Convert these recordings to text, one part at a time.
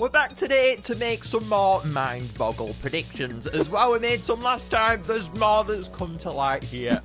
We're back today to make some more MindBoggle predictions. As well, we made some last time. There's more that's come to light here.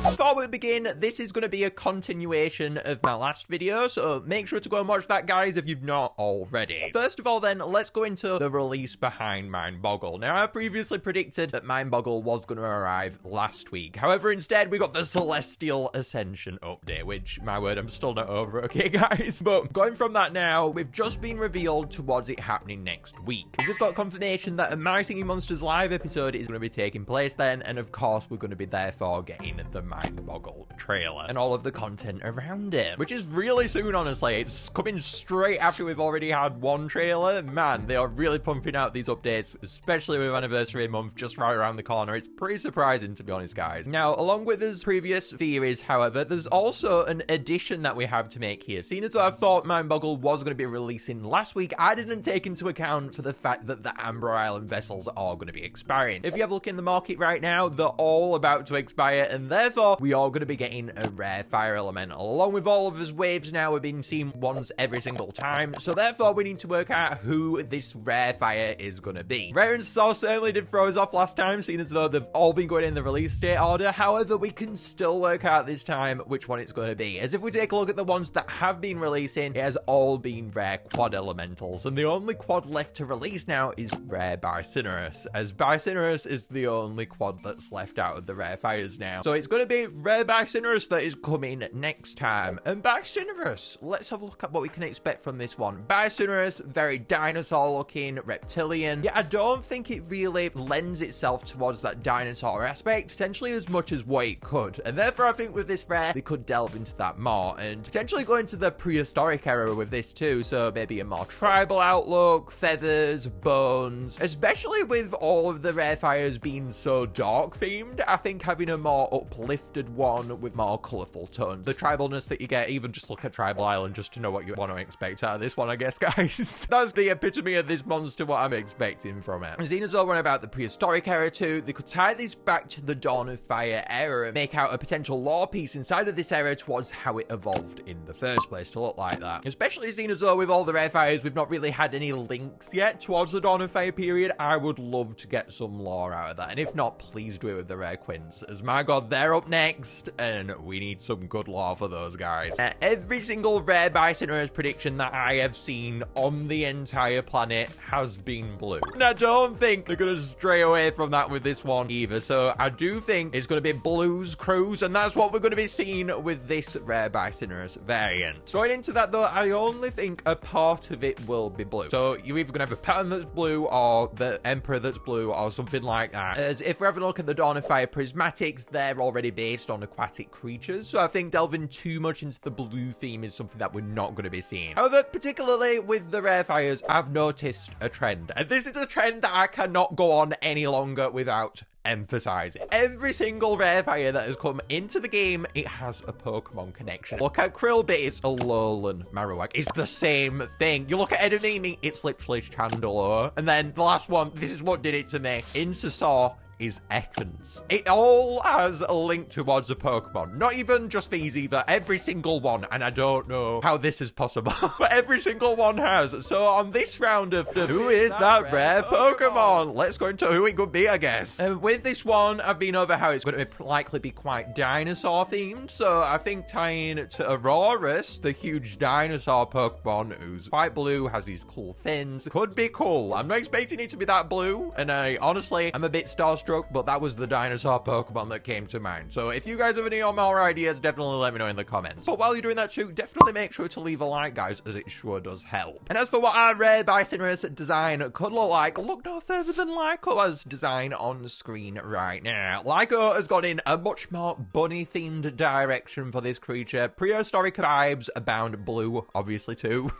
Before we begin, this is going to be a continuation of my last video, so make sure to go and watch that, guys, if you've not already. First of all, then, let's go into the release behind MindBoggle. Now, I previously predicted that MindBoggle was going to arrive last week. However, instead, we got the Celestial Ascension update, which, my word, I'm still not over, okay, guys? But going from that now, we've just been revealed towards it happening next week. We just got confirmation that a My Singing Monsters live episode is going to be taking place then, and of course, we're going to be therefore getting the MindBoggle trailer and all of the content around it, which is really soon, honestly. It's coming straight after we've already had one trailer. Man, they are really pumping out these updates, especially with Anniversary Month just right around the corner. It's pretty surprising, to be honest, guys. Now, along with his previous theories, however, there's also an addition that we have to make here. Seeing as though I thought MindBoggle was going to be releasing last week, I didn't take into account for the fact that the Amber Island vessels are going to be expiring. If you have a look in the market right now, they're all about to expire, and therefore we are going to be getting a rare fire elemental. Along with all of his waves now, we've been seeing ones every single time, so therefore we need to work out who this rare fire is going to be. Rare and Source certainly did throw us off last time, seeing as though they've all been going in the release date order. However, we can still work out this time which one it's going to be, as if we take a look at the ones that have been releasing, it has all been rare quad elementals, and the only quad left to release now is rare Bisonorus, as Bisonorus is the only quad that's left out of the rare fires now. So it's going to be rare Bisonorus that is coming next time. And Bisonorus, let's have a look at what we can expect from this one. Bisonorus, very dinosaur looking, reptilian. Yeah, I don't think it really lends itself towards that dinosaur aspect, potentially as much as what it could. And therefore I think with this rare, they could delve into that more and potentially go into the prehistoric era with this too. So maybe a more tribal outlook, feathers, bones, especially with all of the rare fires being so dark themed. I think having a more uplifted one with more colourful tones. The tribalness that you get, even just look at Tribal Island just to know what you want to expect out of this one, I guess, guys. That's the epitome of this monster, what I'm expecting from it. Seeing as well we're about the prehistoric era too, they could tie this back to the Dawn of Fire era and make out a potential lore piece inside of this era towards how it evolved in the first place to look like that. Especially seeing as though with all the rare fires, we've not really had any links yet towards the Dawn of Fire period. I would love to get some lore out of that. And if not, please do it with the rare Quins, as my god, they're up next, and we need some good lore for those guys. Every single rare Bisonorus prediction that I have seen on the entire planet has been blue. And I don't think they're going to stray away from that with this one either. So I do think it's going to be blues cruise, and that's what we're going to be seeing with this rare Bisonorus variant. Going into that though, I only think a part of it will be blue. So you're either going to have a pattern that's blue or the Emperor that's blue or something like that. As if we're having a look at the Dawn of Fire prismatics, they're already based on aquatic creatures. So I think delving too much into the blue theme is something that we're not going to be seeing. However, particularly with the rare fires, I've noticed a trend. And this is a trend that I cannot go on any longer without emphasizing. Every single rare fire that has come into the game, it has a Pokemon connection. Look at Krillbit, it's Alolan Marowak. It's the same thing. You look at Edamame, it's literally Chandelure. And then the last one, this is what did it to me. Incisaur is Ekans. It all has a link towards a Pokemon. Not even just these either. Every single one. And I don't know how this is possible. But every single one has. So on this round of the who is that rare Pokemon? Let's go into who it could be, I guess. And with this one, I've been over how it's going to likely be quite dinosaur themed. So I think tying it to Aurorus, the huge dinosaur Pokemon who's quite blue, has these cool fins, could be cool. I'm not expecting it to be that blue. And honestly, I'm a bit starstruck, but that was the dinosaur Pokemon that came to mind. So if you guys have any more ideas, definitely let me know in the comments. But while you're doing that too, definitely make sure to leave a like, guys, as it sure does help. And as for what our rare Bisonorus design could look like, look no further than Lyco's design on screen right now. Lyco has gone in a much more bunny-themed direction for this creature. Prehistoric vibes abound, blue, obviously, too.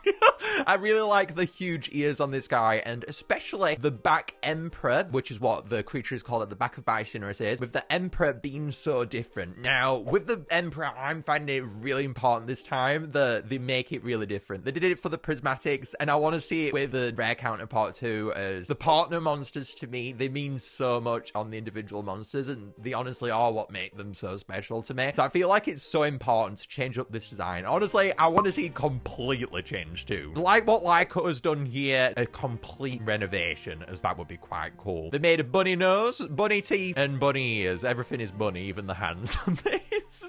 I really like the huge ears on this guy, and especially the back Emperor, which is what the creature is called waterfall at the back of Bisonorus is, with the Emperor being so different. Now, with the Emperor, I'm finding it really important this time that they make it really different. They did it for the prismatics, and I want to see it with the rare counterpart too, as the partner monsters to me, they mean so much on the individual monsters, and they honestly are what make them so special to me. So I feel like it's so important to change up this design. Honestly, I want to see it completely change too. Like what Lyco has done here, a complete renovation, as that would be quite cool. They made a bunny nose, bunny teeth, and bunny ears. Everything is bunny, even the hands on this.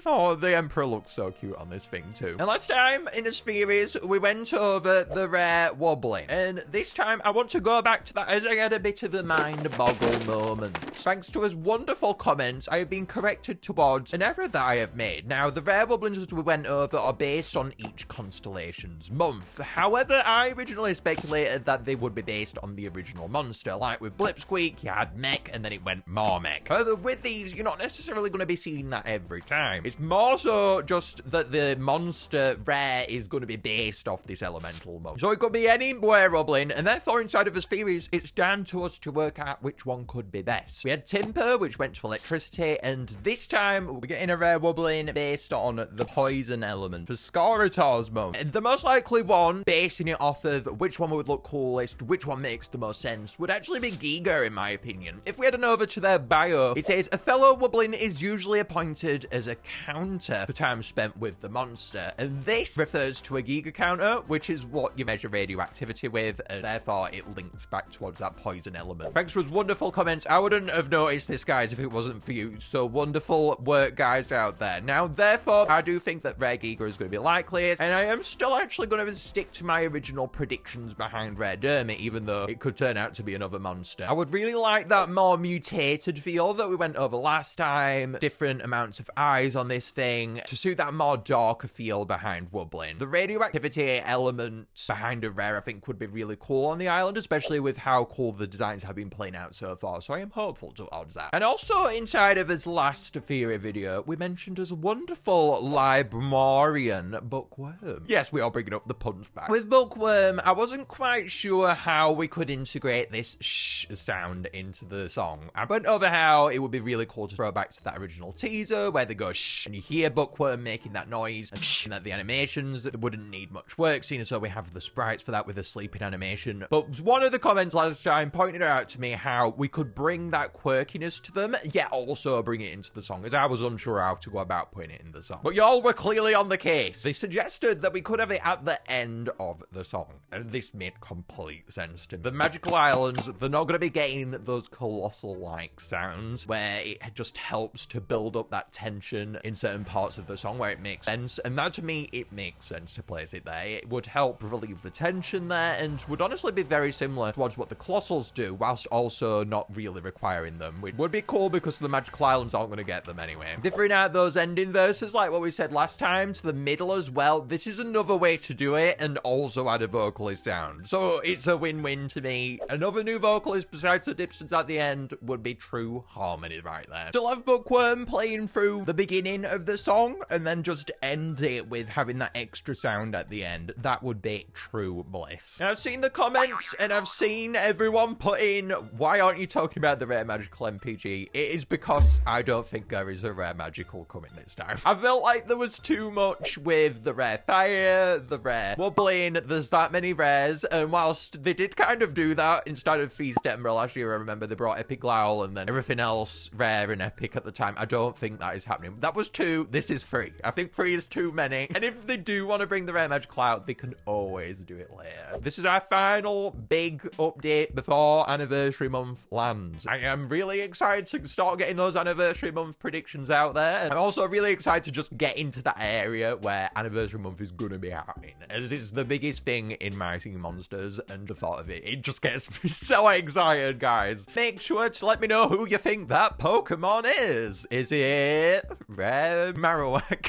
Oh, the Emperor looks so cute on this thing too. And last time in the series, we went over the rare Wublin. And this time, I want to go back to that as I had a bit of a MindBoggle moment. Thanks to his wonderful comments, I have been corrected towards an error that I have made. Now, the rare Wublins as we went over are based on each constellation's month. However, I originally speculated that they would be based on the original monster. Like with Blipsqueak, you had Mech, and then it went more Mech. However, with these, you're not necessarily going to be seeing that every time. It's more so just that the monster rare is going to be based off this elemental mode. So it could be any rare Wublin, and therefore inside of his theories, it's down to us to work out which one could be best. We had Timper, which went to electricity, and this time we're getting a rare Wublin based on the poison element for Scorator's mode. And the most likely one, basing it off of which one would look coolest, which one makes the most sense, would actually be Giga in my opinion. If we head on over to their bio, it says, a fellow Wublin is usually appointed as a counter for time spent with the monster, and this refers to a Giga counter, which is what you measure radioactivity with, and therefore it links back towards that poison element. Thanks for his wonderful comments. I wouldn't have noticed this, guys, if it wasn't for you. So wonderful work, guys, out there. Now, therefore, I do think that rare Giga is going to be likely, and I am still actually going to stick to my original predictions behind rare Dermot, even though it could turn out to be another monster. I would really like that more mutated feel that we went over last time, different amounts of eyes on this thing, to suit that more darker feel behind Wublin. The radioactivity elements behind a rare, I think, would be really cool on the island, especially with how cool the designs have been playing out so far, so I am hopeful towards that. And also, inside of his last theory video, we mentioned his wonderful librarian, Bookworm. Yes, we are bringing up the puns back. With Bookworm, I wasn't quite sure how we could integrate this shh sound into the song. I went over how it would be really cool to throw back to that original teaser, where they go shh, and you hear Bookworm making that noise, and that the animations wouldn't need much work, seeing as though we have the sprites for that with the sleeping animation. But one of the comments last time pointed out to me how we could bring that quirkiness to them, yet also bring it into the song, as I was unsure how to go about putting it in the song. But y'all were clearly on the case. They suggested that we could have it at the end of the song, and this made complete sense to me. The magical islands, they're not going to be getting those colossal-like sounds where it just helps to build up that tension in certain parts of the song where it makes sense, and that to me, it makes sense to place it there. It would help relieve the tension there, and would honestly be very similar towards what the colossals do, whilst also not really requiring them. It would be cool because the magical islands aren't going to get them anyway. Differing out those ending verses, like what we said last time, to the middle as well, this is another way to do it, and also add a vocalist sound. So it's a win-win to me. Another new vocalist besides the dipsters at the end would be true harmony right there. Still have Bookworm playing through the beginning of the song, and then just end it with having that extra sound at the end. That would be true bliss. Now, I've seen the comments, and I've seen everyone put in, why aren't you talking about the rare magical MPG? It is because I don't think there is a rare magical coming this time. I felt like there was too much with the rare fire, the rare Wublin, there's that many rares, and whilst they did kind of do that instead of Feast Ember last year, I remember they brought Epic Growl and then everything else rare and epic at the time. I don't think that is happening. That was 2, this is 3. I think 3 is too many, and if they do want to bring the rare magical out, they can always do it later. This is our final big update before anniversary month lands. I am really excited to start getting those anniversary month predictions out there. I'm also really excited to just get into that area where anniversary month is going to be happening, as it's the biggest thing in my Singing Monsters, and the thought of it just gets me so excited, guys. Make sure to let me know who you think that Pokemon is. Is it rare Marowak?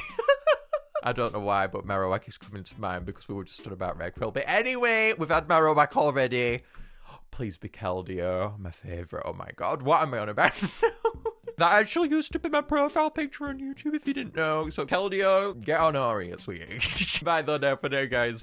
I don't know why, but Marowak is coming to mind because we were just talking about Rare Krill. But anyway, we've had Marowak already. Please be Keldeo, my favorite. Oh my god, what am I on about now? That actually used to be my profile picture on YouTube, if you didn't know. So Keldeo, get on Ori, sweetie. Bye though now for now, guys.